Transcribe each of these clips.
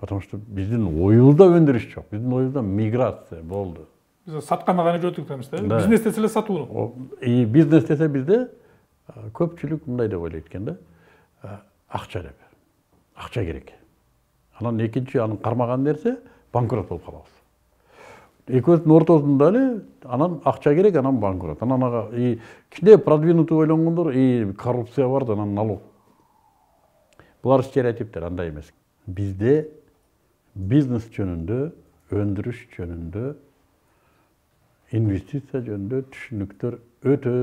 Потому что биздин оюбузда өндүрүш жок, биздин оюбузда миграция болду. Биз сатканга гана жөөттүк деймиз да. Да. Бизнес десе эле сатууну. И бизнес десе бизде көпчүлүк мындай деп ойлойт экен да. Акча деп. Акча керек. Анан экинчи анын кармаган нерсе банкрот болуп калабыз. Экөөсүнүн ортосунда эле анан акча керек, анан банкрот. Анан ага кичине продвинутый ойлонгондор коррупция бар, анан налог. Булар стереотиптер, андай эмес. Бизде бизнес жөнүндө, өндүрүш жөнүндө, инвестиция жөнүндө түшүнүктөр өтө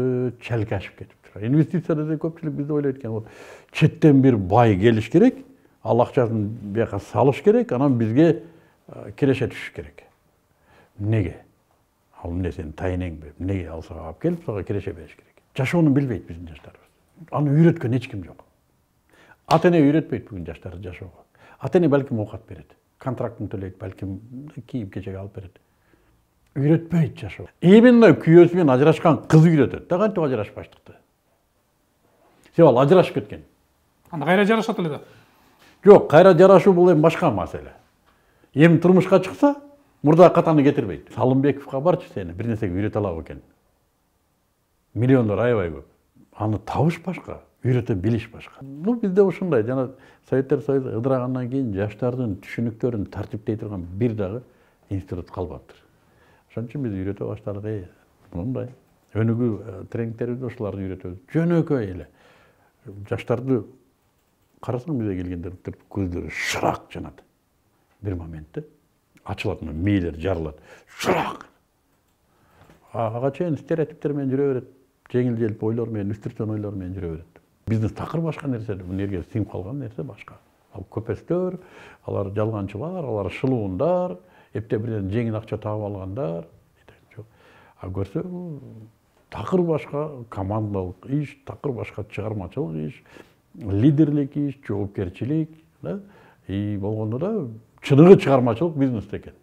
чалкашып кетиптир. Инвестиция десе көпчүлүк бизде ойлойт экен, вот четтен бир бай келиш керек, ал акчасын бияка салыш керек, анан бизге киреше түшүш керек. Неге? Ал нерсени тайынеңби? Неге ал сага алып келип, сага киреше бериш керек? Жашоону билбейт биздин жаштарыбыз. Аны үйрөткөн эч ким жок. Ата-эне үйрөтпөйт бүгүн жаштарды жашоого. Ата-эне балким оокат берет, контрактын төлөйт, балким кийим-кечек алып берет. Үйрөтпөйт жашоо. Именно күйөөсү менен ажырашкан кыз үйрөтөт. Да кантип ажырашпаштыкты? Себеп ал ажырашып кеткен. Анда кайра жарашат эле да. Жок, кайра жарашуу бул эми башка маселе. Эми турмушка чыкса, мурда катаны кетирбейт. Салымбековго барчы сени бир нерсеге үйрөтө алабы экен. Миллиондор аябай көп. Аны табыш башка, үйрөтө билиш башка. Бизде ушундай жана Советтер Союзу ыдырагандан кийин жаштардын түшүнүктөрүн тартиптей турган бир дагы институт калбаптыр. Ошон үчүн биз үйрөтө баштадык. Мындай өнүгүү тренингтерибизде ушуларды үйрөтөбүз. Жөнөкөй эле. Жаштарды карасаң бизге келгендер көздөрү шырак жанат. Бир моментте ачылат, мээлер жарылат. Шырак. Ага чейин стереотиптер менен жүрө берет. Жеңил-желп ойлор менен, үстүртөн ойлор менен жүрө берет. Бизнес такыр башка нерсе, бул жерге сиңип калган нерсе башка. Ал көпөстөр, алар жалганчылар, алар шылуундар, эпте бирден жеңил акча таап алгандар. А көрсө такыр башка командалык иш, такыр башка чыгармачылык иш, лидерлик иш, жоопкерчилик, да? И болгондо да чыныгы чыгармачылык бизнес экен.